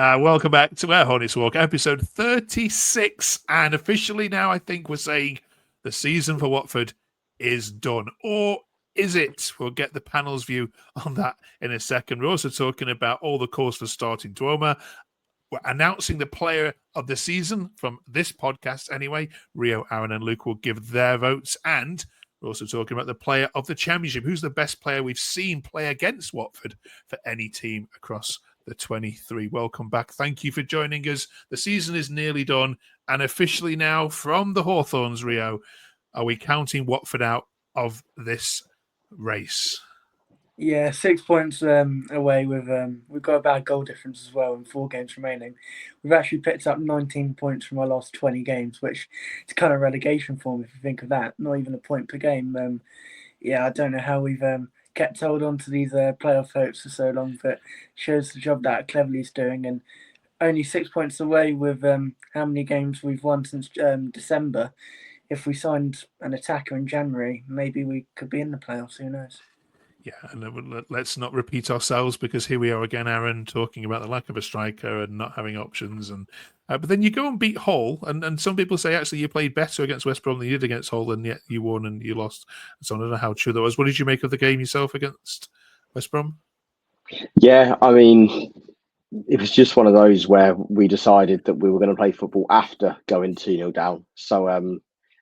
Welcome back to Where Hornets Walk, episode 36. And officially now, I think we're saying the season for Watford is done. Or is it? We'll get the panel's view on that in a second. We're also talking about all the calls for starting Duomo. We're announcing the player of the season from this podcast anyway. Rio, Aaron, and Luke will give their votes. And we're also talking about the player of the championship. Who's the best player we've seen play against Watford for any team across the 23. Welcome back. Thank you for joining us. The season is nearly done. And officially now from the Hawthorns, Rio, are we counting Watford out of this race? Yeah, 6 points away with we've got a bad goal difference as well and 4 games remaining. We've actually picked up 19 points from our last 20 games, which is kind of relegation form if you think of that. Not even a point per game. Yeah, I don't know how we've kept hold on to these playoff hopes for so long, but shows the job that Cleverley's doing. And only 6 points away with how many games we've won since December. If we signed an attacker in January, maybe we could be in the playoffs. Who knows? Yeah, and let's not repeat ourselves because here we are again, Aaron, talking about the lack of a striker and not having options. And but then you go and beat Hull, and some people say actually you played better against West Brom than you did against Hull, and yet you won and you lost. So I don't know how true that was. What did you make of the game yourself against West Brom? Yeah, I mean, it was just one of those where we decided that we were going to play football after going 2-0 down. So,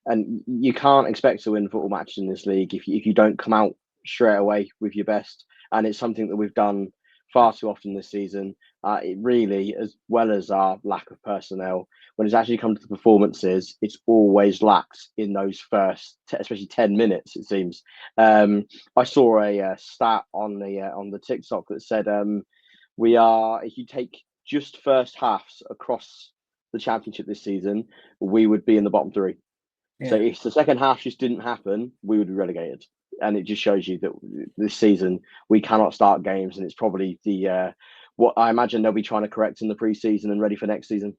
and you can't expect to win football matches in this league if you don't come out straight away with your best. And it's something that we've done far too often this season. It really, as well as our lack of personnel, when it's actually come to the performances, it's always lacked in those first, especially 10 minutes. It seems. I saw a stat on the TikTok that said we are, if you take just first halves across the championship this season, we would be in the bottom three. Yeah. So if the second half just didn't happen, we would be relegated. And it just shows you that this season we cannot start games, and it's probably the what I imagine they'll be trying to correct in the pre-season and ready for next season.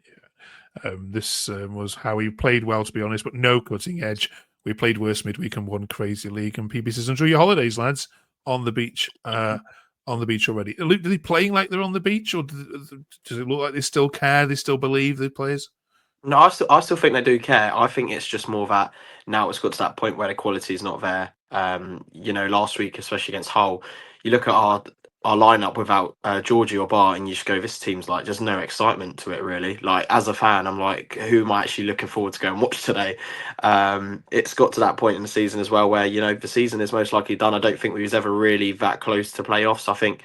Yeah, this was how we played well, to be honest, but no cutting edge. We played worse midweek and won crazy league. And PB says, enjoy your holidays, lads, on the beach. On the beach already. Luke, are they playing like they're on the beach, or does it look like they still care? They still believe the players? No, I still think they do care. I think it's just more that now it's got to that point where the quality is not there. Last week, especially against Hull, you look at our lineup without Georgie or Bar, and you just go, this team's like, there's no excitement to it really. Like as a fan, I'm like, who am I actually looking forward to go and watch today? It's got to that point in the season as well where the season is most likely done. I don't think we was ever really that close to playoffs. I think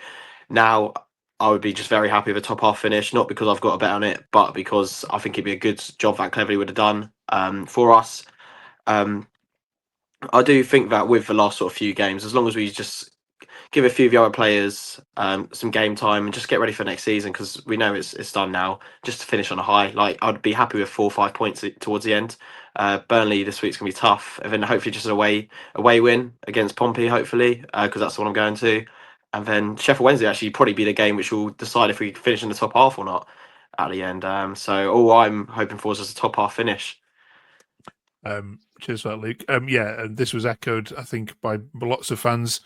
now I would be just very happy with a top half finish, not because I've got a bet on it, but because I think it'd be a good job that Cleverley would have done for us. I do think that with the last sort of few games, as long as we just give a few of the other players some game time and just get ready for next season, because we know it's done now, just to finish on a high. Like I'd be happy with 4 or 5 points towards the end. Burnley this week's gonna be tough, and then hopefully just an away win against Pompey, hopefully, because that's what I'm going to. And then Sheffield Wednesday actually probably be the game which will decide if we finish in the top half or not at the end. So all I'm hoping for is just a top half finish. Cheers for that, Luke. And this was echoed, I think, by lots of fans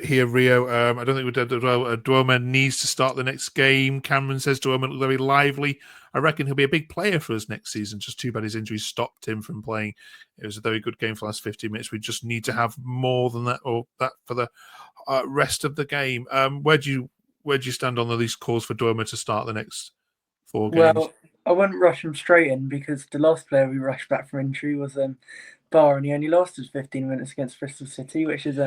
here, Rio. I don't think we're dead as well. Duomo needs to start the next game. Cameron says Duomo looked very lively. I reckon he'll be a big player for us next season. Just too bad his injury stopped him from playing. It was a very good game for the last 50 minutes. We just need to have more than that, or that for the rest of the game. Where do you stand on these calls for Duomo to start the next 4 games? Well, I wouldn't rush him straight in because the last player we rushed back from injury was Barr, and he only lasted 15 minutes against Bristol City, which is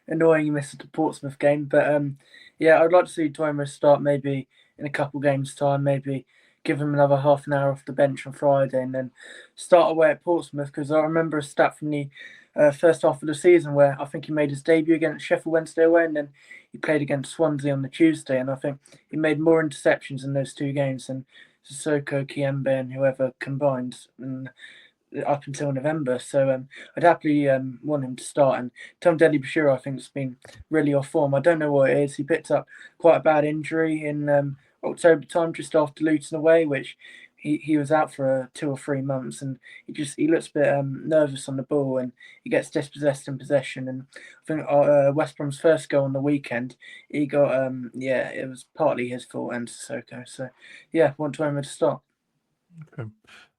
annoying. He missed the Portsmouth game, but I'd like to see Duomo start maybe in a couple games' time, maybe give him another half an hour off the bench on Friday, and then start away at Portsmouth, because I remember a stat from the first half of the season where I think he made his debut against Sheffield Wednesday away, and then he played against Swansea on the Tuesday, and I think he made more interceptions in those 2 games than Sissoko, Kiembe, and whoever combined up until November. So I'd happily want him to start. And Tom Dele-Bashiru, I think, has been really off form. I don't know what it is. He picked up quite a bad injury in October time, just after Luton away, which he was out for 2 or 3 months, and he looks a bit nervous on the ball, and he gets dispossessed in possession. And I think West Brom's first goal on the weekend, he got it was partly his fault and Sissoko. So yeah, want to Emma to start. Okay.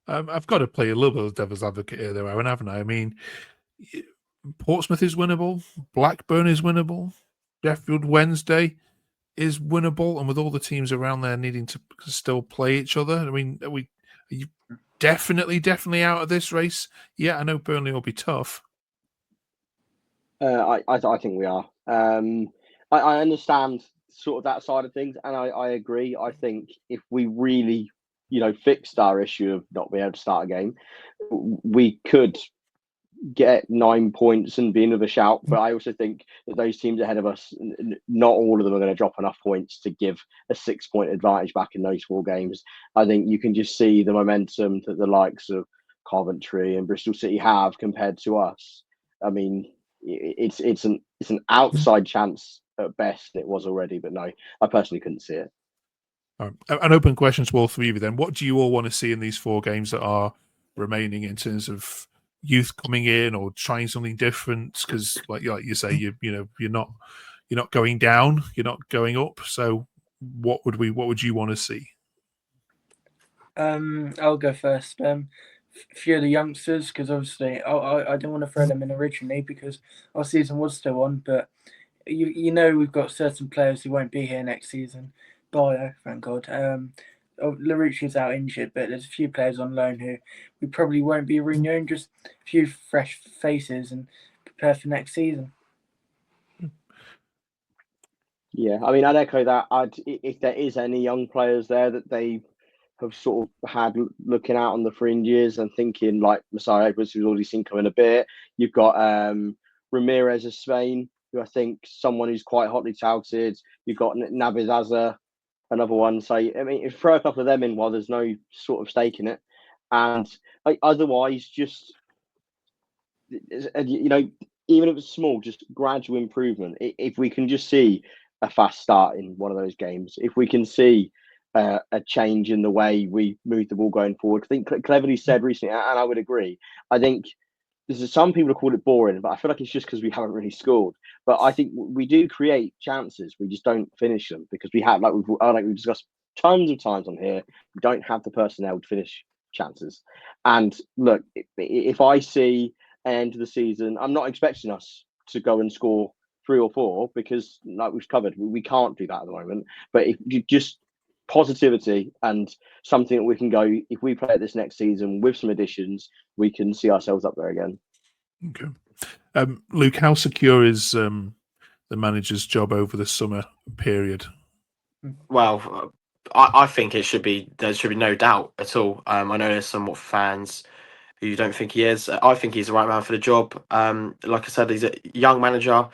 I've got to play a little bit of devil's advocate here, though, Aaron, haven't I? I mean, Portsmouth is winnable, Blackburn is winnable, Sheffield Wednesday is winnable, and with all the teams around there needing to still play each other, I mean, are you definitely out of this race? Yeah, I know Burnley will be tough. I think we are. I understand sort of that side of things, and I agree. I think if we really, fixed our issue of not being able to start a game, we could get 9 points and be in with a shout. But I also think that those teams ahead of us, not all of them are going to drop enough points to give a 6-point advantage back in those 4 games. I think you can just see the momentum that the likes of Coventry and Bristol City have compared to us. I mean, it's an outside chance at best. It was already, but no, I personally couldn't see it. An open question to all 3 of you then. What do you all want to see in these 4 games that are remaining in terms of youth coming in or trying something different? Because like you say, you're not going down, you're not going up. So what would you want to see? I'll go first. A few of the youngsters, because obviously I didn't want to throw them in originally because our season was still on, but we've got certain players who won't be here next season. Bio, thank God. Larucci's out injured, but there's a few players on loan who we probably won't be renewing. Just a few fresh faces and prepare for next season. Yeah, I mean, I'd echo that. If there is any young players there that they have sort of had looking out on the fringes and thinking like Messiah Edwards, who's already seen coming a bit. You've got Ramirez of Spain, who I think someone who's quite hotly touted. You've got Nabizaza, another one. So I mean, throw a couple of them in while there's no sort of stake in it, and otherwise, just even if it's small, just gradual improvement. If we can just see a fast start in one of those games, if we can see a change in the way we move the ball going forward, I think Cleverley said recently, and I would agree. I think some people have called it boring, but I feel like it's just because we haven't really scored. But I think we do create chances, we just don't finish them because we have, like we've discussed tons of times on here, we don't have the personnel to finish chances. And look, if I see an end of the season, I'm not expecting us to go and score 3 or 4 because, like we've covered, we can't do that at the moment. But if you just positivity and something that we can go, if we play it this next season with some additions, we can see ourselves up there again. Okay. Luke, how secure is the manager's job over the summer period? Well, I think there should be no doubt at all. I know there's some fans who don't think he is. I think he's the right man for the job. Like I said, he's a young manager.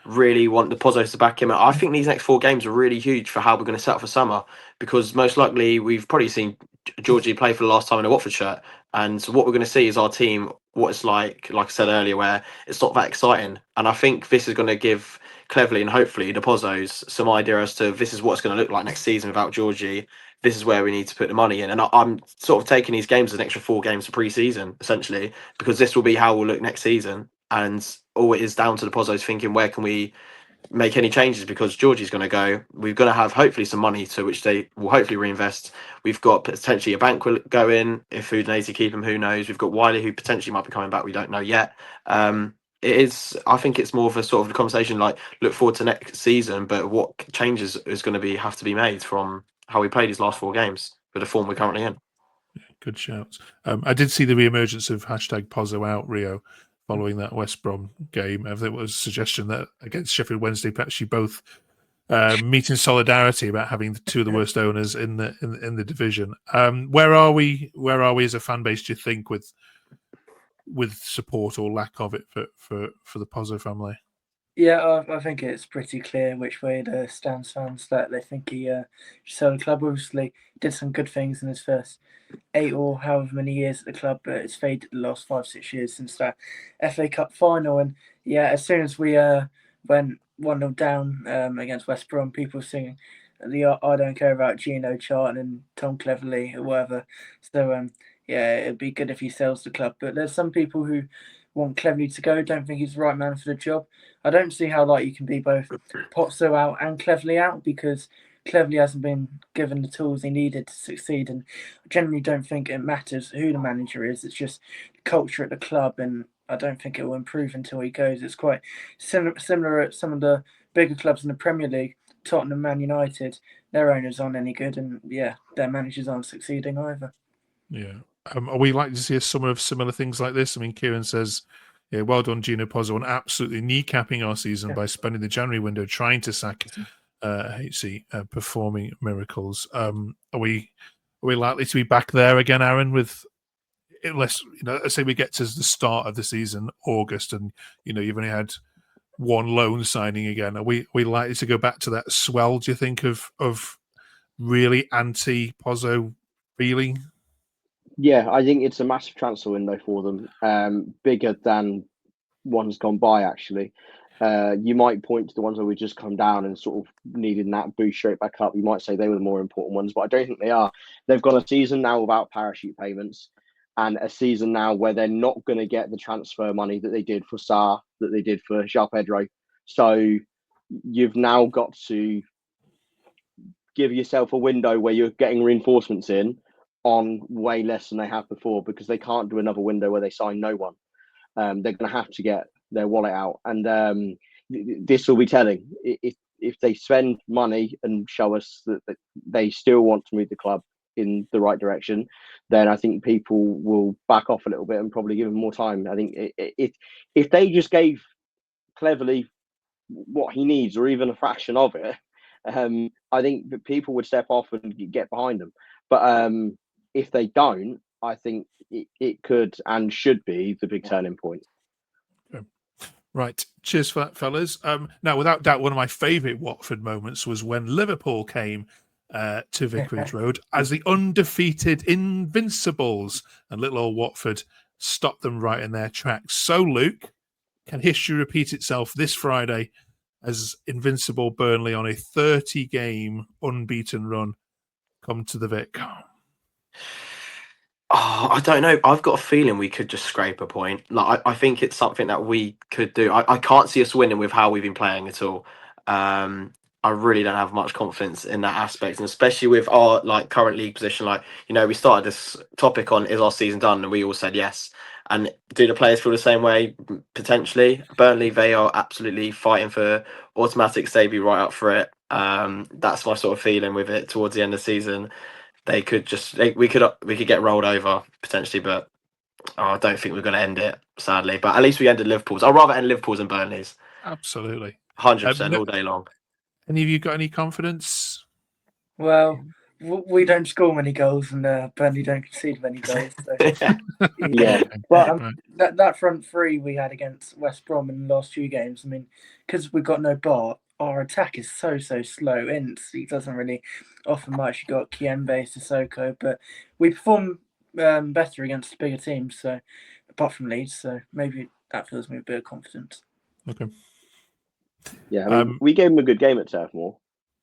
Really want the Pozzos to back him. I think these next 4 games are really huge for how we're going to set up for summer, because most likely we've probably seen Georgie play for the last time in a Watford shirt, and what we're going to see is our team, what it's like I said earlier, where it's not that exciting. And I think this is going to give Cleverley and hopefully the Pozzos some idea as to this is what it's going to look like next season without Georgie. This is where we need to put the money in. And I'm sort of taking these games as an extra 4 games for pre-season, essentially, because this will be how we'll look next season. And all it is down to the Pozzos thinking, where can we make any changes, because Georgie's going to go. We're going to have hopefully some money to which they will hopefully reinvest. We've got potentially a bank will go in if Udinese keep him, who knows. We've got Wiley, who potentially might be coming back, we don't know yet. I think it's more of a sort of a conversation like look forward to next season, but what changes is going to have to be made from how we played these last 4 games with the form we're currently in. Good shouts. I did see the re-emergence of #Pozzo Out, Rio, following that West Brom game. There was a suggestion that against Sheffield Wednesday, perhaps you both meet in solidarity about having 2 of the worst owners in the division. Where are we as a fan base, do you think, with support or lack of it for the Pozzo family? Yeah, I think it's pretty clear which way the stands fans that they think he should sell the club. Obviously, he did some good things in his first 8 or however many years at the club, but it's faded the last 5-6 years since that FA Cup final. And yeah, as soon as we went 1-0 down against West Brom, people were singing the I don't care about Gino Charlton and Tom Cleverley or whatever. So yeah, it'd be good if he sells the club. But there's some people who want Cleverley to go. Don't think he's the right man for the job. I don't see how you can be both Pozzo out and Cleverley out, because Cleverley hasn't been given the tools he needed to succeed, and I generally don't think it matters who the manager is. It's just culture at the club, and I don't think it will improve until he goes. It's quite similar at some of the bigger clubs in the Premier League. Tottenham, Man United, their owners aren't any good, and yeah, their managers aren't succeeding either. Yeah. Are we likely to see a summer of similar things like this? I mean, Kieran says, yeah, well done, Gino Pozzo, on absolutely kneecapping our season by spending the January window trying to sack HC, performing miracles. Are we likely to be back there again, Aaron, with, unless, let's say we get to the start of the season, August, and, you've only had one loan signing again. Are we likely to go back to that swell, do you think, of really anti-Pozzo feeling? Yeah, I think it's a massive transfer window for them, bigger than ones gone by, actually. You might point to the ones where we just come down and sort of needing that boost straight back up. You might say they were the more important ones, but I don't think they are. They've got a season now without parachute payments, and a season now where they're not going to get the transfer money that they did for Sarr, that they did for Chakvetadze. So you've now got to give yourself a window where you're getting reinforcements in on way less than they have before, because they can't do another window where they sign no one. They're going to have to get their wallet out, and this will be telling. If they spend money and show us that they still want to move the club in the right direction, then I think people will back off a little bit and probably give him more time. I think if they just gave Cleverley what he needs, or even a fraction of it, I think that people would step off and get behind them. But if they don't, I think it could and should be the big turning point. Okay. Right. Cheers for that, fellas. Now, without doubt, one of my favourite Watford moments was when Liverpool came to Vicarage Road as the undefeated Invincibles, and little old Watford stopped them right in their tracks. So, Luke, can history repeat itself this Friday as Invincible Burnley on a 30-game unbeaten run come to the Vic? Oh, I don't know. I've got a feeling we could just scrape a point. I think it's something that we could do. I can't see us winning with how we've been playing at all. I really don't have much confidence in that aspect, and especially with our current league position. We started this topic on, is our season done, and we all said yes. And do the players feel the same way? Potentially. Burnley, they are absolutely fighting for automatic debut, right up for it. That's my sort of feeling with it towards the end of the season. They could just we could get rolled over potentially, but I don't think we're going to end it, sadly. But at least we ended Liverpool's. I'd rather end Liverpool's than Burnley's. Absolutely, 100% all day long. Any of you got any confidence? Well, we don't score many goals, and Burnley don't concede many goals. So, Yeah, but that front three we had against West Brom in the last few games, I mean, because we've got no bar, our attack is so slow. Ince, he doesn't really offer much. You got Kiembe, Sissoko, but we perform better against bigger teams. So, apart from Leeds, so maybe that fills me with a bit of confidence. Okay. Yeah, I mean, we gave him a good game at Turf Moor.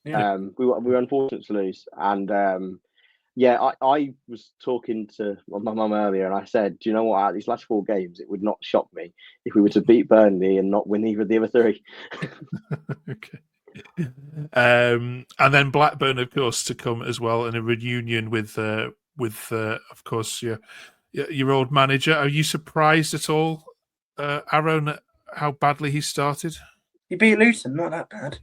Yeah. We were unfortunate to lose, and I was talking to my mum earlier, and I said, do you know what? Out of these last 4 games, it would not shock me if we were to beat Burnley and not win either of the other 3. Okay. And then Blackburn, of course, to come as well, in a reunion with of course, your old manager. Are you surprised at all, Aaron, at how badly he started? He beat Luton, not that bad.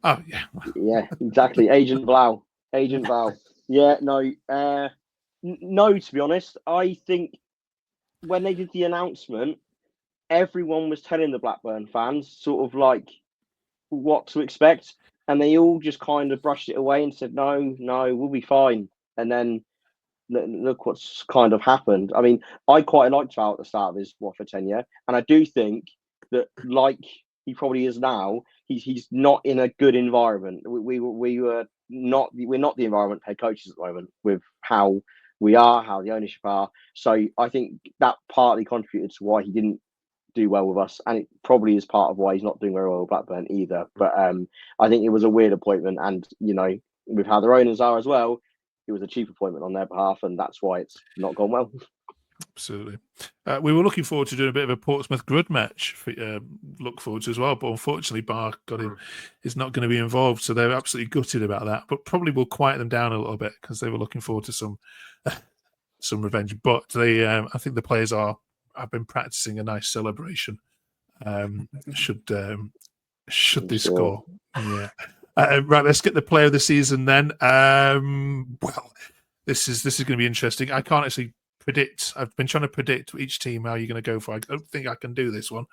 Oh yeah, yeah, exactly. Agent Blau. Yeah, no, no. To be honest, I think when they did the announcement, everyone was telling the Blackburn fans sort of what to expect, and they all just kind of brushed it away and said, "No, we'll be fine." And then look what's kind of happened. I mean, I quite liked Val at the start of his Watford tenure, and I do think that, like he probably is now, he's not in a good environment. We're not the environment head coaches at the moment with how we are, how the ownership are. So I think that partly contributed to why he didn't do well with us, and it probably is part of why he's not doing very well with Blackburn either. But I think it was a weird appointment, and with how their owners are as well, it was a cheap appointment on their behalf, and that's why it's not gone well. Absolutely. We were looking forward to doing a bit of a Portsmouth Grud match. Look forward to as well, but unfortunately, Barr is not going to be involved, so they're absolutely gutted about that. But probably will quiet them down a little bit because they were looking forward to some revenge. But they, I think the players have been practicing a nice celebration. Should they score? Yeah. Right. Let's get the player of the season then. Well, this is going to be interesting. I can't actually predict. I've been trying to predict each team how you're going to go for. I don't think I can do this one.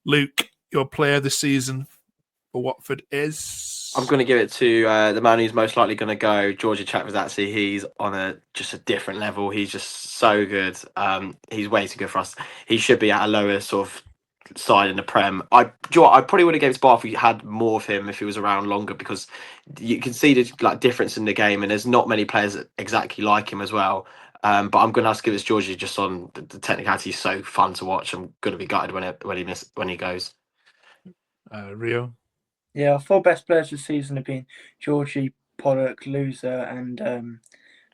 Luke, your player of the season for Watford is? I'm going to give it to the man who's most likely going to go, Georgie Chakvetadze. He's on just a different level. He's just so good. He's way too good for us. He should be at a lower sort of side in the Prem. I probably would have given it to Bath if we had more of him, if he was around longer, because you can see the difference in the game, and there's not many players exactly like him as well. But I'm going to have to give it to Georgie just on the technicality. He's so fun to watch. I'm going to be gutted when he goes. Rio? Yeah, our 4 best players this season have been Georgie, Pollock, Loser, and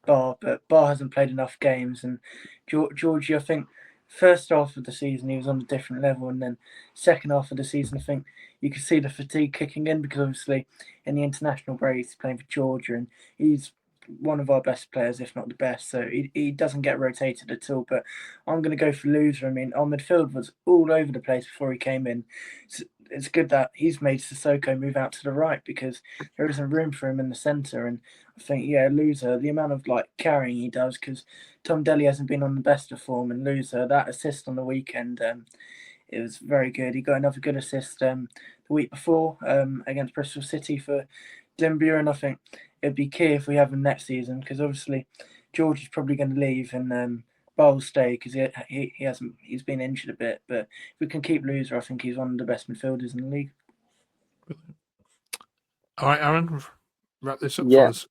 Barr. But Barr hasn't played enough games, and Georgie, I think, first half of the season he was on a different level, and then second half of the season I think you could see the fatigue kicking in, because obviously in the international break he's playing for Georgia, and he's one of our best players, if not the best, so he doesn't get rotated at all. But I'm going to go for Loser. I mean, our midfield was all over the place before he came in. It's good that he's made Sissoko move out to the right, because there isn't room for him in the centre. And I think, Loser, the amount of carrying he does, because Tom Delly hasn't been on the best of form, and Loser, that assist on the weekend, it was very good. He got another good assist the week before against Bristol City for Denver, and I think it'd be key if we have him next season, because obviously George is probably going to leave and Bar will stay because he's been injured a bit. But if we can keep Loser, I think he's one of the best midfielders in the league. All right, Aaron, wrap this up for us.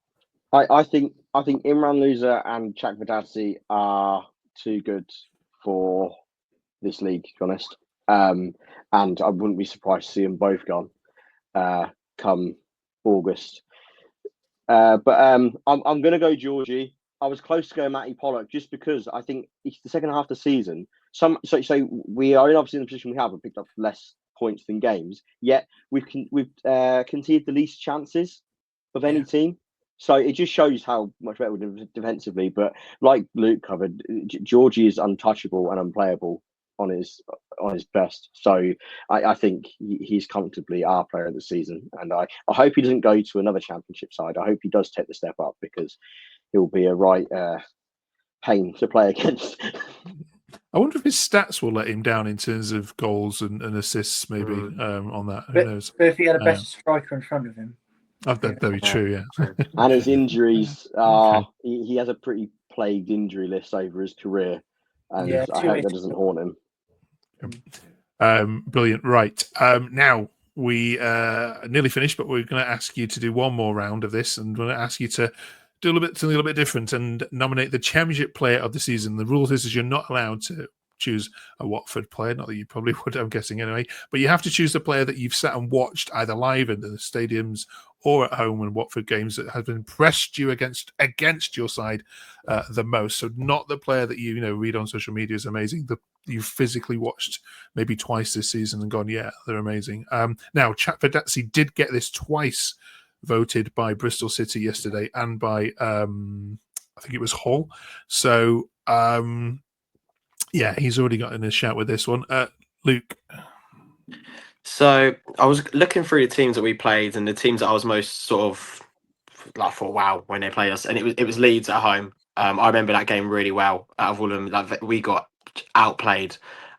I think Imran Loser and Chakvetadze are too good for this league, to be honest. And I wouldn't be surprised to see them both gone come August. But I'm going to go Georgie. I was close to going Matty Pollock just because I think it's the second half of the season. So we are obviously in the position we have and picked up less points than games. Yet we've conceded the least chances of any team. So it just shows how much better we're doing defensively. But like Luke covered, Georgie is untouchable and unplayable on his best. So I think he's comfortably our player of the season, and I hope he doesn't go to another championship side. I hope he does take the step up, because he'll be a right pain to play against. I wonder if his stats will let him down in terms of goals and assists, maybe on that. Who knows? But if he had a better striker in front of him. That's very true, yeah. And his injuries, he has a pretty plagued injury list over his career, and I hope that doesn't haunt him. Brilliant. Right. Now we nearly finished, but we're going to ask you to do one more round of this, and we're going to ask you to do something a little bit different and nominate the Championship Player of the season. The rule is you're not allowed to choose a Watford player, not that you probably would, I'm guessing anyway, but you have to choose the player that you've sat and watched either live in the stadiums or at home in Watford games that has impressed you against your side the most. So not the player that you read on social media is amazing, you've physically watched maybe twice this season and gone, yeah, they're amazing. Now, Chakvetadze did get this twice voted by Bristol City yesterday and by, I think it was Hull. So, yeah, he's already got in a shout with this one. Luke? So I was looking through the teams that we played, and the teams that I was most sort of thought, wow, when they played us, and it was Leeds at home. I remember that game really well. Out of all of them, we got outplayed,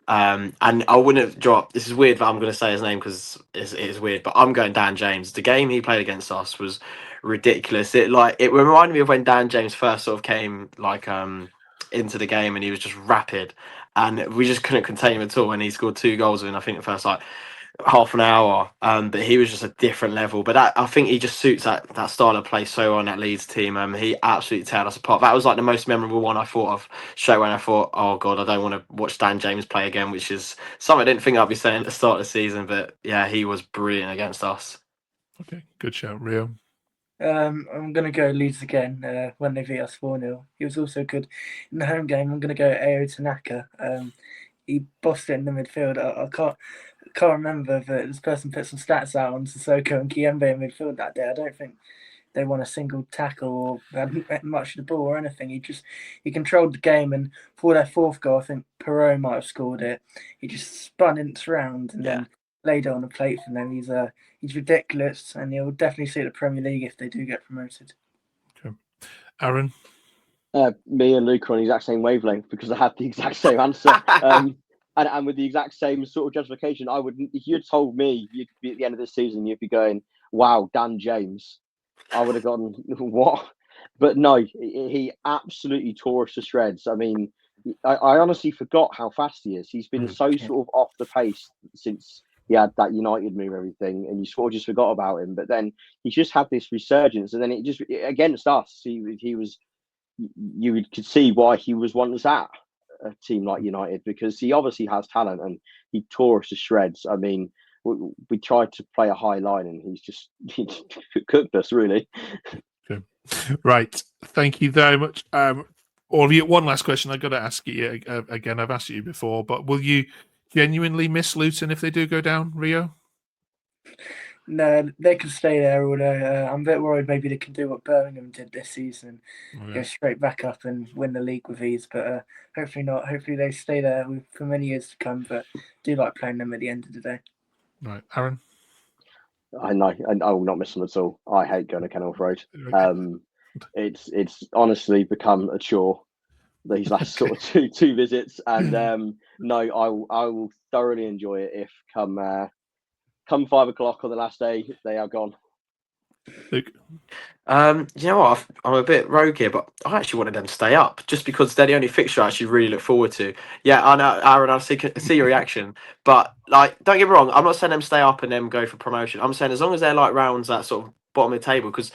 and I wouldn't have dropped. This is weird that I'm going to say his name because it is weird, but I'm going Dan James. The game he played against us was ridiculous. It reminded me of when Dan James first sort of came into the game, and he was just rapid, and we just couldn't contain him at all. And he scored 2 goals in, I think, the first half an hour. But he was just a different level. But I think he just suits that style of play so well on that Leeds team. He absolutely teared us apart. That was the most memorable one I thought of straight when I thought, oh god, I don't want to watch Dan James play again, which is something I didn't think I'd be saying at the start of the season. But yeah, he was brilliant against us. Okay, good shout, Rio. I'm going to go Leeds again when they beat us 4-0. He was also good in the home game. I'm going to go Ayo Tanaka. He bossed it in the midfield. I can't remember, but this person put some stats out on Sissoko and Kiembe in midfield that day. I don't think they won a single tackle or had much of the ball or anything. He controlled the game, and for their fourth goal, I think Perot might have scored it. He just spun it around and then laid it on the plate for them. He's ridiculous, and he'll definitely see the Premier League if they do get promoted. Okay. Aaron? Me and Luke are on the exact same wavelength because I had the exact same answer. And with the exact same sort of justification, I would, if you'd told me you'd be at the end of this season, you'd be going, wow, Dan James. I would have gone, what? But no, he absolutely tore us to shreds. I mean, I honestly forgot how fast he is. He's been so sort of off the pace since he had that United move, everything, and you sort of just forgot about him. But then he's just had this resurgence, and then against us, he was. You could see why he was once at a team like United, because he obviously has talent and he tore us to shreds. I mean, we tried to play a high line and he cooked us, really. Okay. Right. Thank you very much. All of you, one last question I've got to ask you again. I've asked you before, but will you genuinely miss Luton if they do go down, Rio? No, they can stay there, although I'm a bit worried maybe they can do what Birmingham did this season, go straight back up and win the league with ease, but hopefully not. Hopefully they stay there for many years to come, but I do like playing them at the end of the day. Right. Aaron? I know, and I will not miss them at all. I hate going to Kenilworth Road. It's honestly become a chore these last sort of two visits, and no, I will thoroughly enjoy it if come 5 o'clock on the last day, they are gone. Luke? You know what? I'm a bit rogue here, but I actually wanted them to stay up just because they're the only fixture I actually really look forward to. Yeah, I know, Aaron, I see your reaction, but like, don't get me wrong, I'm not saying them stay up and then go for promotion. I'm saying as long as they're like rounds that sort of bottom of the table, because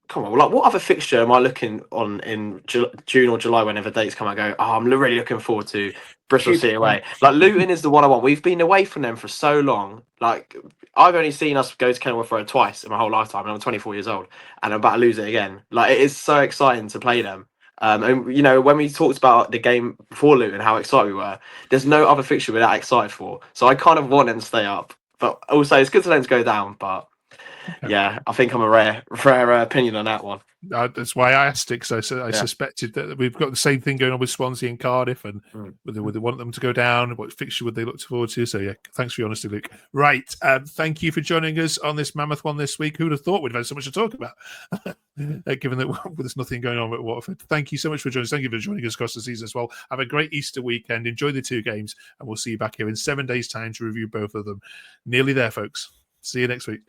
come on, like what other fixture am I looking on in June or July whenever dates come? I go, oh, I'm really looking forward to Bristol City away. Like Luton is the one I want. We've been away from them for so long. Like I've only seen us go to Kenilworth Road twice in my whole lifetime, and I'm 24 years old, and I'm about to lose it again. Like it is so exciting to play them. And you know, when we talked about the game before Luton, how excited we were, there's no other fixture we're that excited for. So I kind of want them to stay up, but also it's good for them to go down. But yeah, I think I'm a rare opinion on that one. That's why I asked it, because I suspected that we've got the same thing going on with Swansea and Cardiff, and would they want them to go down? What fixture would they look forward to? So yeah, thanks for your honesty, Luke. Right, thank you for joining us on this mammoth one this week. Who would have thought we'd have so much to talk about, given that there's nothing going on at Watford. Thank you so much for joining us. Thank you for joining us across the season as well. Have a great Easter weekend. Enjoy the 2 games, and we'll see you back here in 7 days' time to review both of them. Nearly there, folks. See you next week.